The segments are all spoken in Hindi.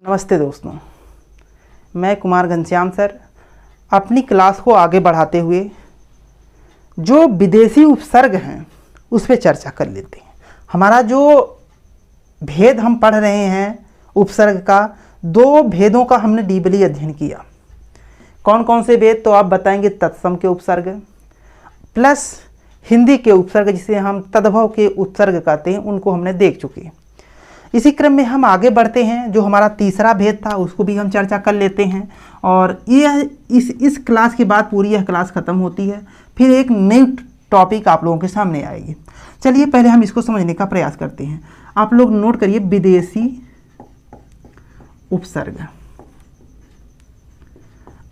नमस्ते दोस्तों, मैं कुमार घनश्याम सर अपनी क्लास को आगे बढ़ाते हुए जो विदेशी उपसर्ग हैं उस पर चर्चा कर लेते हैं। हमारा जो भेद हम पढ़ रहे हैं उपसर्ग का, दो भेदों का हमने डीपली अध्ययन किया। कौन कौन से भेद तो आप बताएंगे? तत्सम के उपसर्ग प्लस हिंदी के उपसर्ग जिसे हम तद्भव के उपसर्ग कहते हैं, उनको हमने देख चुके। इसी क्रम में हम आगे बढ़ते हैं। जो हमारा तीसरा भेद था उसको भी हम चर्चा कर लेते हैं और यह इस क्लास के बाद पूरी यह क्लास ख़त्म होती है। फिर एक नई टॉपिक आप लोगों के सामने आएगी। चलिए पहले हम इसको समझने का प्रयास करते हैं। आप लोग नोट करिए, विदेशी उपसर्ग।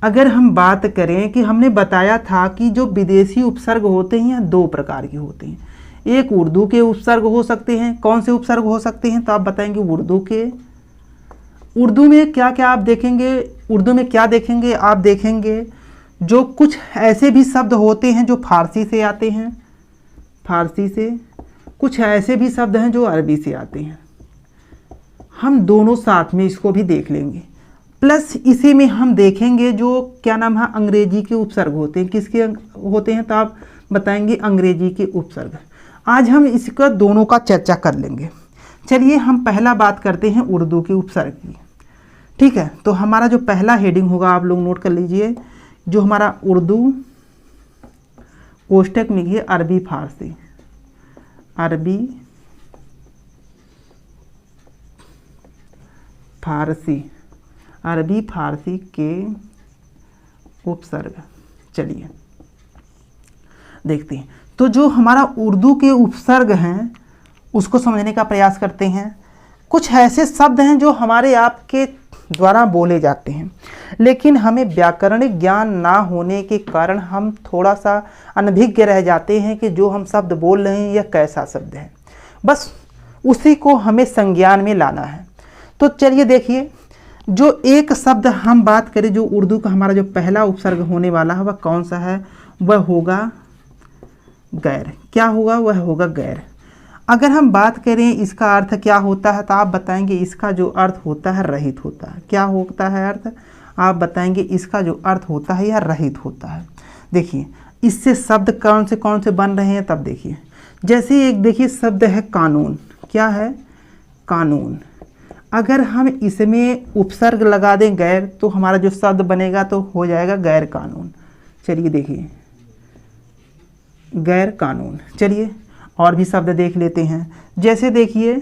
अगर हम बात करें कि हमने बताया था कि जो विदेशी उपसर्ग होते हैं यह दो प्रकार के होते हैं। एक उर्दू के उपसर्ग हो सकते हैं। कौन से उपसर्ग हो सकते हैं? तो आप बताएंगे उर्दू के। उर्दू में क्या क्या आप देखेंगे? उर्दू में क्या देखेंगे? आप देखेंगे जो कुछ ऐसे भी शब्द होते हैं जो फारसी से आते हैं, फारसी से। कुछ ऐसे भी शब्द हैं जो अरबी से आते हैं। हम दोनों साथ में इसको भी देख लेंगे। प्लस इसी में हम देखेंगे जो क्या नाम है, अंग्रेजी के उपसर्ग होते हैं। किसके होते हैं? तो आप बताएंगे अंग्रेजी के उपसर्ग। आज हम इसका दोनों का चर्चा कर लेंगे। चलिए हम पहला बात करते हैं उर्दू के उपसर्ग की। ठीक है, तो हमारा जो पहला हेडिंग होगा आप लोग नोट कर लीजिए। जो हमारा उर्दू कोष्टक में है अरबी फारसी, अरबी फारसी, अरबी फारसी के उपसर्ग। चलिए देखते हैं। तो जो हमारा उर्दू के उपसर्ग हैं उसको समझने का प्रयास करते हैं। कुछ ऐसे शब्द हैं जो हमारे आपके द्वारा बोले जाते हैं, लेकिन हमें व्याकरणिक ज्ञान ना होने के कारण हम थोड़ा सा अनभिज्ञ रह जाते हैं कि जो हम शब्द बोल रहे हैं यह कैसा शब्द है। बस उसी को हमें संज्ञान में लाना है। तो चलिए देखिए, जो एक शब्द हम बात करें जो उर्दू का हमारा जो पहला उपसर्ग होने वाला है वह कौन सा है? वह होगा गैर। क्या होगा? वह होगा गैर। अगर हम बात करें इसका अर्थ क्या होता है तो आप बताएंगे इसका जो अर्थ होता है रहित होता है। क्या होता है अर्थ? आप बताएंगे इसका जो अर्थ होता है यह रहित होता है। देखिए इससे शब्द कौन से बन रहे हैं तब देखिए। जैसे एक देखिए शब्द है कानून। क्या है? कानून। अगर हम इसमें उपसर्ग लगा दें गैर तो हमारा जो शब्द बनेगा तो हो जाएगा गैर कानून। चलिए देखिए, गैर कानून। चलिए और भी शब्द देख लेते हैं। जैसे देखिए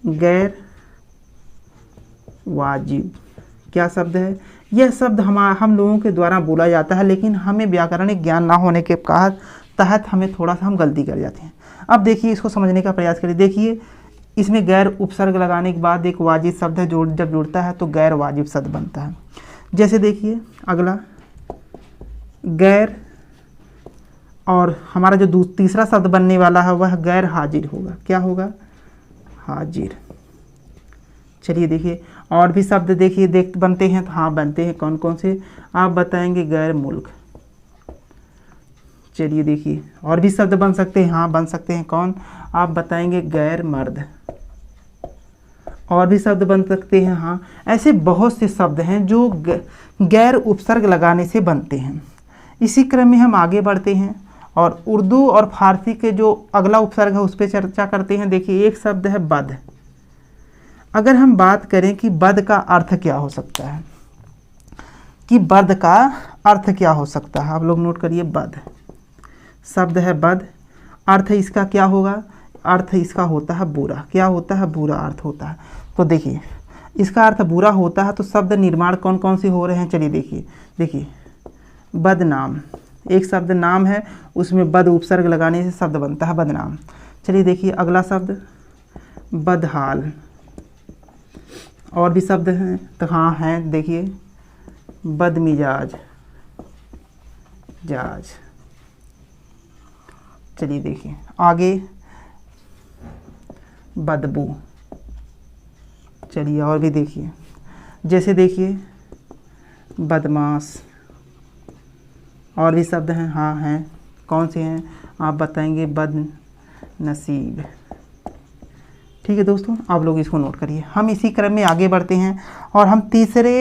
गैर वाजिब। क्या शब्द है? यह शब्द हम लोगों के द्वारा बोला जाता है, लेकिन हमें व्याकरणिक ज्ञान ना होने के तहत हमें थोड़ा सा हम गलती कर जाते हैं। अब देखिए इसको समझने का प्रयास करिए। देखिए इसमें गैर उपसर्ग लगाने के बाद एक वाजिब शब्द है, जब जुड़ता है तो गैर वाजिब शब्द बनता है। जैसे देखिए अगला गैर, और हमारा जो तीसरा शब्द बनने वाला है वह गैर हाजिर होगा। क्या होगा? हाजिर। चलिए देखिए और भी शब्द देखिए बनते हैं। तो हाँ बनते हैं। कौन कौन से? आप बताएंगे गैर मुल्क। चलिए देखिए और भी शब्द बन सकते हैं। हाँ बन सकते हैं। कौन? आप बताएंगे गैर मर्द। और भी शब्द बन सकते हैं। हाँ ऐसे बहुत से शब्द हैं जो गैर उपसर्ग लगाने से बनते हैं। इसी क्रम में हम आगे बढ़ते हैं और उर्दू और फारसी के जो अगला उपसर्ग है उस पर चर्चा करते हैं। देखिए एक शब्द है बद। अगर हम बात करें कि बद का अर्थ क्या हो सकता है, कि बद का अर्थ क्या हो सकता है, आप लोग नोट करिए। बद शब्द है बद। अर्थ इसका क्या होगा? अर्थ इसका होता है बुरा। क्या होता है? बुरा अर्थ होता है। तो देखिए इसका अर्थ बुरा होता है। तो शब्द निर्माण कौन कौन से हो रहे हैं? चलिए देखिए बदनाम। एक शब्द नाम है, उसमें बद उपसर्ग लगाने से शब्द बनता है बदनाम। चलिए देखिए अगला शब्द बदहाल। और भी शब्द हैं तो हाँ हैं, देखिए बदमिजाज, जाज। चलिए देखिए आगे बदबू। चलिए और भी देखिए, जैसे देखिए बदमाश। और भी शब्द हैं। हाँ हैं। कौन से हैं? आप बताएंगे बदनसीब। ठीक है दोस्तों, आप लोग इसको नोट करिए। हम इसी क्रम में आगे बढ़ते हैं और हम तीसरे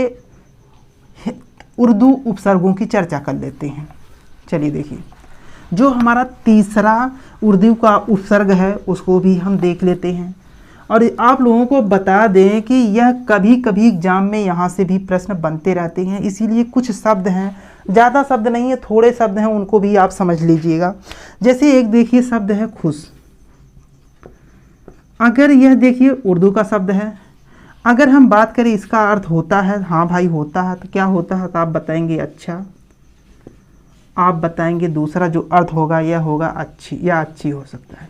उर्दू उपसर्गों की चर्चा कर लेते हैं। चलिए देखिए, जो हमारा तीसरा उर्दू का उपसर्ग है उसको भी हम देख लेते हैं। और आप लोगों को बता दें कि यह कभी कभी एग्जाम में यहाँ से भी प्रश्न बनते रहते हैं, इसीलिए कुछ शब्द हैं, ज़्यादा शब्द नहीं है, थोड़े शब्द हैं, उनको भी आप समझ लीजिएगा। जैसे एक देखिए शब्द है खुश। अगर यह देखिए उर्दू का शब्द है, अगर हम बात करें इसका अर्थ होता है, हाँ भाई होता है, तो क्या होता है? तो आप बताएंगे अच्छा, आप बताएंगे दूसरा जो अर्थ होगा यह होगा अच्छी या अच्छी हो सकता है।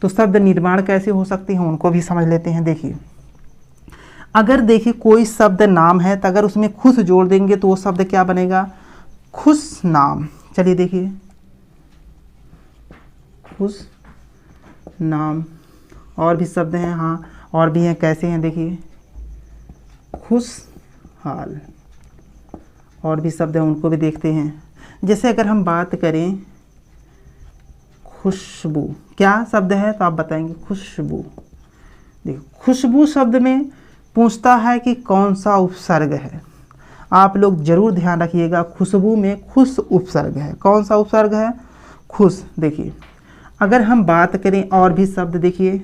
तो शब्द निर्माण कैसे हो सकते हैं उनको भी समझ लेते हैं। देखिए, अगर देखिए कोई शब्द नाम है तो अगर उसमें खुश जोड़ देंगे तो वो शब्द क्या बनेगा? खुश नाम। चलिए देखिए, खुश नाम। और भी शब्द हैं, हाँ और भी हैं, कैसे हैं देखिए, खुशहाल। और भी शब्द हैं, उनको भी देखते हैं। जैसे अगर हम बात करें खुशबू, क्या शब्द है? तो आप बताएंगे खुशबू। देखिए, खुशबू शब्द में पूछता है कि कौन सा उपसर्ग है। आप लोग जरूर ध्यान रखिएगा, खुशबू में खुश उपसर्ग है। कौन सा उपसर्ग है? खुश। देखिए, अगर हम बात करें और भी शब्द, देखिए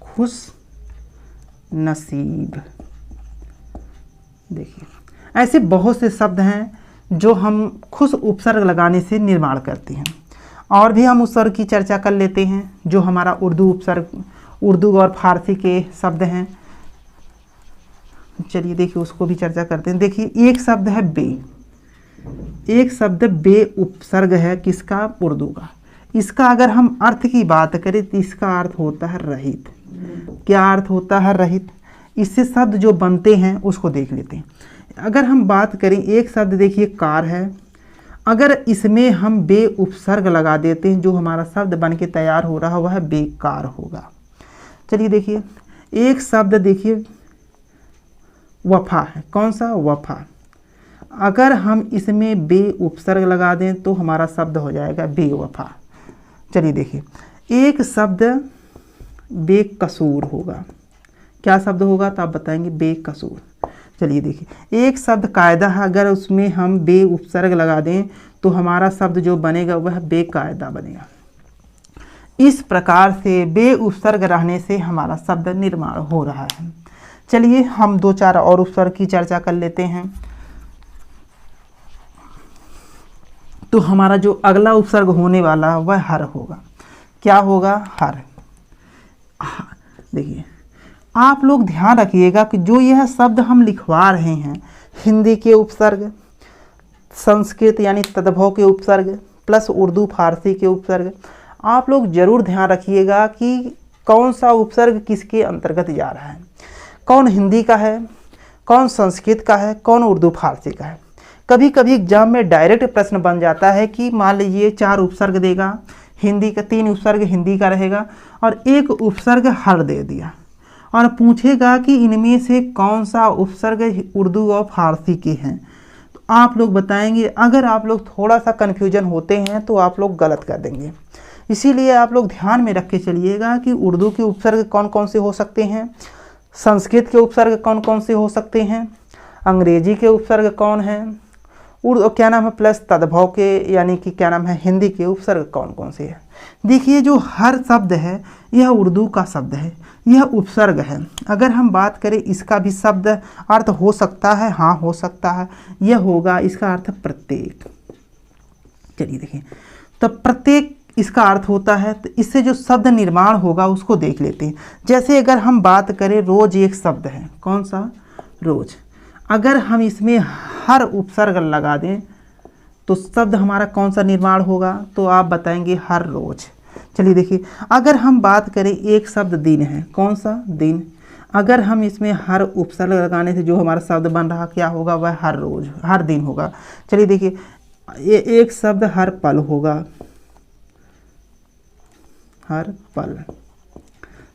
खुश नसीब। देखिए, ऐसे बहुत से शब्द हैं जो हम खुश उपसर्ग लगाने से निर्माण करते हैं। और भी हम उपसर्ग की चर्चा कर लेते हैं, जो हमारा उर्दू उपसर्ग, उर्दू और फारसी के शब्द हैं। चलिए देखिए, उसको भी चर्चा करते हैं। देखिए, एक शब्द है बे। एक शब्द बे उपसर्ग है, किसका? उर्दू का। इसका अगर हम अर्थ की बात करें तो इसका अर्थ होता है रहित। क्या अर्थ होता है? रहित। इससे शब्द जो बनते हैं उसको देख लेते हैं। अगर हम बात करें, एक शब्द देखिए कार है, अगर इसमें हम बे उपसर्ग लगा देते हैं, जो हमारा शब्द बन के तैयार हो रहा है वह बेकार होगा। चलिए देखिए, एक शब्द देखिए वफा है। कौन सा? वफा। अगर हम इसमें बे उपसर्ग लगा दें तो हमारा शब्द हो जाएगा बेवफा। चलिए देखिए, एक शब्द बेकसूर होगा। क्या शब्द होगा? तो आप बताएंगे बेकसूर। चलिए देखिए, एक शब्द कायदा है, अगर उसमें हम बे उपसर्ग लगा दें तो हमारा शब्द जो बनेगा वह बेकायदा बनेगा। इस प्रकार से बे उपसर्ग रहने से हमारा शब्द निर्माण हो रहा है। चलिए हम दो चार और उपसर्ग की चर्चा कर लेते हैं। तो हमारा जो अगला उपसर्ग होने वाला वह हर होगा। क्या होगा? हर। देखिए, आप लोग ध्यान रखिएगा कि जो यह शब्द हम लिखवा रहे हैं, हिंदी के उपसर्ग, संस्कृत यानी तद्भव के उपसर्ग प्लस उर्दू फारसी के उपसर्ग, आप लोग जरूर ध्यान रखिएगा कि कौन सा उपसर्ग किसके अंतर्गत जा रहा है। कौन हिंदी का है, कौन संस्कृत का है, कौन उर्दू फारसी का है। कभी कभी एग्जाम में डायरेक्ट प्रश्न बन जाता है कि मान लीजिए 4 उपसर्ग देगा, हिंदी का 3 उपसर्ग हिंदी का रहेगा और 1 उपसर्ग हर दे दिया, और पूछेगा कि इनमें से कौन सा उपसर्ग उर्दू और फारसी के हैं। तो आप लोग बताएंगे। अगर आप लोग थोड़ा सा कन्फ्यूजन होते हैं तो आप लोग गलत कर देंगे। इसीलिए आप लोग ध्यान में रख के चलिएगा कि उर्दू के उपसर्ग कौन कौन से हो सकते हैं, संस्कृत के उपसर्ग कौन कौन से हो सकते हैं, अंग्रेजी के उपसर्ग कौन हैं, उर्दू क्या नाम है प्लस तद्भव के यानी कि क्या नाम है हिंदी के उपसर्ग कौन कौन से हैं। देखिए, जो हर शब्द है यह उर्दू का शब्द है, यह उपसर्ग है। अगर हम बात करें इसका भी शब्द अर्थ हो सकता है, हाँ हो सकता है, यह होगा इसका अर्थ प्रत्येक। चलिए देखिए, तो प्रत्येक इसका अर्थ होता है। तो इससे जो शब्द निर्माण होगा उसको देख लेते हैं। जैसे अगर हम बात करें रोज, एक शब्द है। कौन सा? रोज। अगर हम इसमें हर उपसर्ग लगा दें तो शब्द हमारा कौन सा निर्माण होगा? तो आप बताएंगे हर रोज। चलिए देखिए, अगर हम बात करें एक शब्द दिन है। कौन सा? दिन। अगर हम इसमें हर उपसर्ग लगाने से जो हमारा शब्द बन रहा क्या होगा? वह हर रोज, हर दिन होगा। चलिए देखिए, एक शब्द हर पल होगा। हर पल।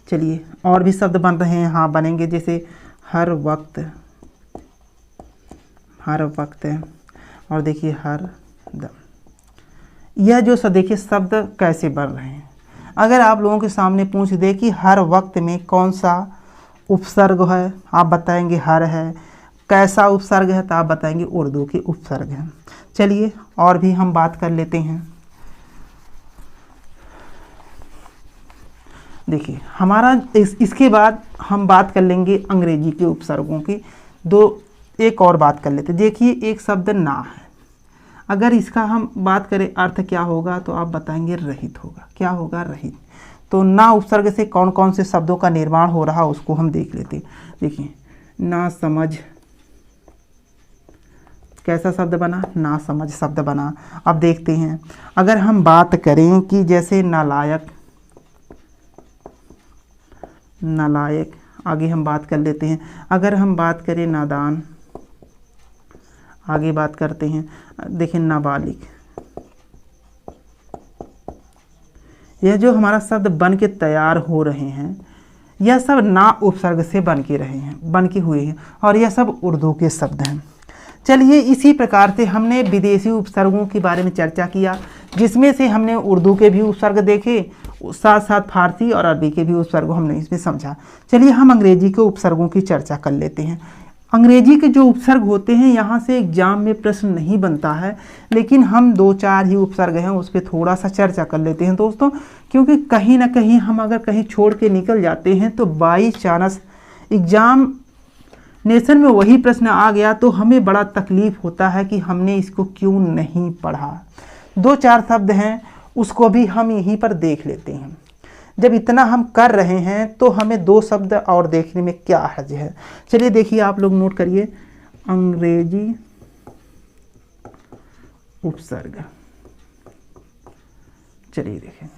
चलिए, और भी शब्द बन रहे हैं, हाँ बनेंगे, जैसे हर वक्त, हर वक्त, और देखिए हर दम। यह जो देखिए शब्द कैसे बन रहे हैं। अगर आप लोगों के सामने पूछ दे कि हर वक्त में कौन सा उपसर्ग है, आप बताएंगे हर है। कैसा उपसर्ग है, तो आप बताएंगे उर्दू के उपसर्ग हैं। चलिए और भी हम बात कर लेते हैं। देखिए हमारा इसके बाद हम बात कर लेंगे अंग्रेजी के उपसर्गों की। एक और बात कर लेते हैं। देखिए एक शब्द ना है, अगर इसका हम बात करें अर्थ क्या होगा, तो आप बताएंगे रहित होगा। क्या होगा? रहित। तो ना उपसर्ग से कौन कौन से शब्दों का निर्माण हो रहा उसको हम देख लेते हैं। देखिए ना समझ, कैसा शब्द बना? ना समझ शब्द बना। अब देखते हैं अगर हम बात करें कि जैसे नालायक, नालायक, आगे हम बात कर लेते हैं। अगर हम बात करें नादान, आगे बात करते हैं। देखिए नाबालिग, यह जो हमारा शब्द बन के तैयार हो रहे हैं, यह सब ना उपसर्ग से बन के हुए हैं और यह सब उर्दू के शब्द हैं। चलिए इसी प्रकार से हमने विदेशी उपसर्गों के बारे में चर्चा किया, जिसमें से हमने उर्दू के भी उपसर्ग देखे, साथ साथ फारसी और अरबी के भी उपसर्ग हमने इसमें समझा। चलिए हम अंग्रेजी के उपसर्गों की चर्चा कर लेते हैं। अंग्रेजी के जो उपसर्ग होते हैं, यहाँ से एग्जाम में प्रश्न नहीं बनता है, लेकिन हम 2-4 ही उपसर्ग हैं उस पर थोड़ा सा चर्चा कर लेते हैं दोस्तों, क्योंकि कहीं ना कहीं हम अगर कहीं छोड़ के निकल जाते हैं तो बाई चांस एग्जाम नेशन में वही प्रश्न आ गया तो हमें बड़ा तकलीफ होता है कि हमने इसको क्यों नहीं पढ़ा। 2-4 शब्द हैं उसको भी हम यहीं पर देख लेते हैं। जब इतना हम कर रहे हैं तो हमें 2 शब्द और देखने में क्या हर्ज है। चलिए देखिए आप लोग नोट करिए, अंग्रेजी उपसर्ग। चलिए देखें,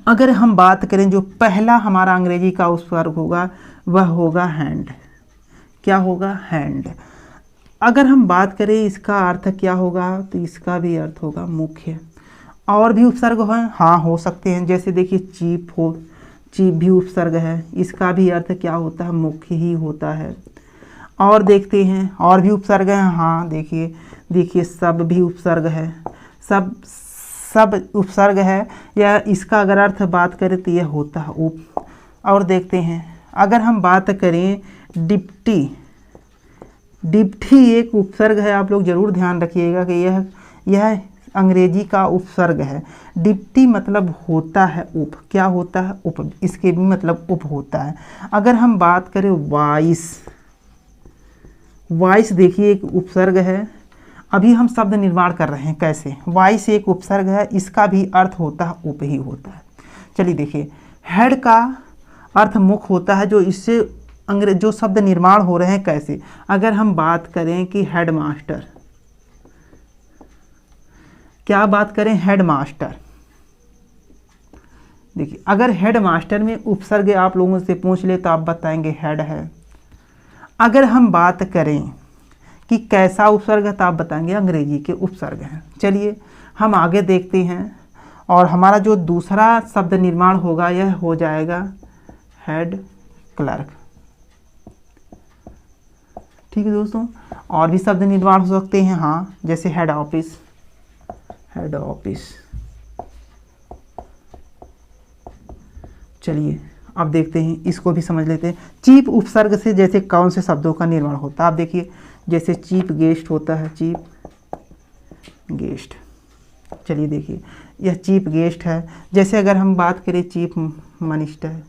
अगर हम बात करें जो पहला हमारा अंग्रेजी का उपसर्ग होगा वह होगा हैंड। क्या होगा? हैंड। अगर हम बात करें इसका अर्थ क्या होगा, तो इसका भी अर्थ होगा मुख्य। और भी उपसर्ग हैं, हाँ हो सकते हैं, जैसे देखिए चीप भी उपसर्ग है, इसका भी अर्थ क्या होता है? मुख्य ही होता है। और देखते हैं और भी उपसर्ग हैं, हाँ देखिए सब भी उपसर्ग है, सब उपसर्ग है, या इसका अगर अर्थ बात करें तो यह होता है उप। और देखते हैं अगर हम बात करें डिप्टी एक उपसर्ग है, आप लोग जरूर ध्यान रखिएगा कि यह अंग्रेजी का उपसर्ग है। डिप्टी मतलब होता है उप। क्या होता है? उप। इसके भी मतलब उप होता है। अगर हम बात करें वॉइस देखिए एक उपसर्ग है। अभी हम शब्द निर्माण कर रहे हैं कैसे। वॉइस एक उपसर्ग है, इसका भी अर्थ होता है उप ही होता है। चलिए देखिए, हेड का अर्थ मुख होता है, जो इससे जो शब्द निर्माण हो रहे हैं कैसे। अगर हम बात करें कि हेडमास्टर, क्या बात करें? हेडमास्टर। देखिए अगर हेडमास्टर में उपसर्ग आप लोगों से पूछ ले तो आप बताएंगे हेड है। अगर हम बात करें कि कैसा उपसर्ग है तो आप बताएंगे अंग्रेजी के उपसर्ग हैं। चलिए हम आगे देखते हैं और हमारा जो दूसरा शब्द निर्माण होगा यह हो जाएगा हेड क्लर्क। ठीक है दोस्तों, और भी शब्द निर्माण हो सकते हैं, हाँ, जैसे हेड ऑफिस। चलिए अब देखते हैं, इसको भी समझ लेते हैं। चीफ उपसर्ग से जैसे कौन से शब्दों का निर्माण होता है। आप देखिए जैसे चीफ गेस्ट होता है, चीफ गेस्ट। चलिए देखिए यह चीफ गेस्ट है। जैसे अगर हम बात करें चीफ मिनिस्टर,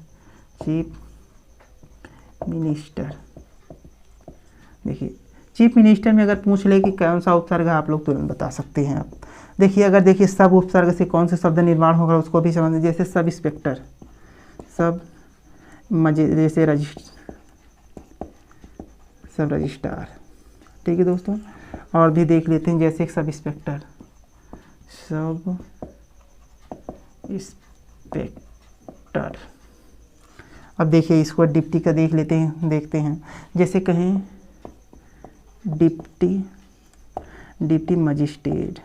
देखिए चीफ मिनिस्टर में अगर पूछ ले कि कौन सा उपसर्ग है, आप लोग तुरंत बता सकते हैं। आप देखिए अगर देखिए सब उपसर्ग से कौन से शब्द निर्माण होगा उसको भी समझ, जैसे सब इंस्पेक्टर, जैसे सब रजिस्ट्रार। ठीक है दोस्तों, और भी देख लेते हैं, जैसे सब इंस्पेक्टर, अब देखिए इसको डिप्टी का देखते हैं, जैसे कहें डिप्टी मजिस्ट्रेट।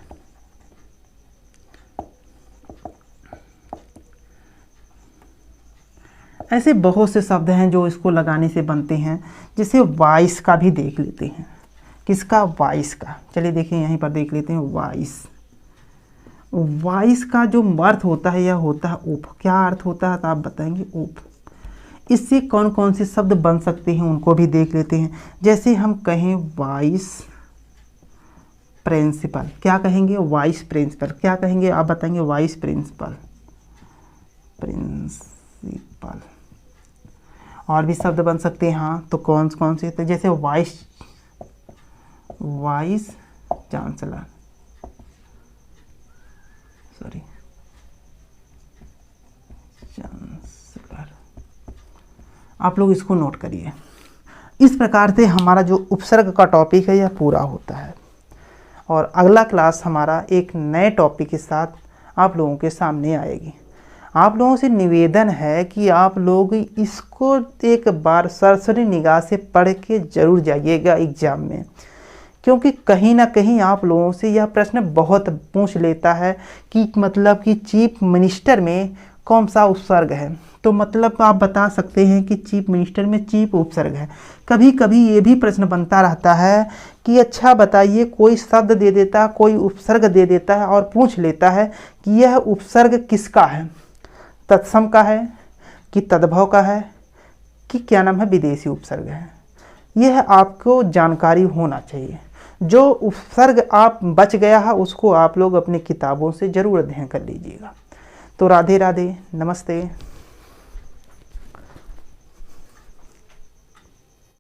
ऐसे बहुत से शब्द हैं जो इसको लगाने से बनते हैं। जैसे वॉइस का भी देख लेते हैं। किसका? वॉइस का। चलिए देखिए यहीं पर देख लेते हैं वॉइस। वाइस का जो अर्थ होता है यह होता है उप। क्या अर्थ होता है तो आप बताएंगे उप। इससे कौन कौन से शब्द बन सकते हैं उनको भी देख लेते हैं। जैसे हम कहें वाइस प्रिंसिपल, क्या कहेंगे वाइस प्रिंसिपल, क्या कहेंगे आप बताएंगे वाइस प्रिंसिपल, प्रिंसिपल। और भी शब्द बन सकते हैं हाँ, तो कौन कौन से, तो जैसे वाइस चांसलर, सॉरी चांसलर। आप लोग इसको नोट करिए। इस प्रकार से हमारा जो उपसर्ग का टॉपिक है यह पूरा होता है और अगला क्लास हमारा एक नए टॉपिक के साथ आप लोगों के सामने आएगी। आप लोगों से निवेदन है कि आप लोग इसको एक बार सरसरी निगाह से पढ़ के ज़रूर जाइएगा एग्ज़ाम में, क्योंकि कहीं ना कहीं आप लोगों से यह प्रश्न बहुत पूछ लेता है कि मतलब कि चीफ मिनिस्टर में कौन सा उपसर्ग है। तो मतलब आप बता सकते हैं कि चीफ मिनिस्टर में चीफ उपसर्ग है। कभी कभी ये भी प्रश्न बनता रहता है कि अच्छा बताइए, कोई शब्द दे देता, कोई उपसर्ग दे देता है और पूछ लेता है कि यह उपसर्ग किसका है, तत्सम का है कि तद्भव का है कि क्या नाम है विदेशी उपसर्ग है। यह आपको जानकारी होना चाहिए। जो उपसर्ग आप बच गया है उसको आप लोग अपनी किताबों से ज़रूर अध्ययन कर लीजिएगा। तो राधे राधे, नमस्ते।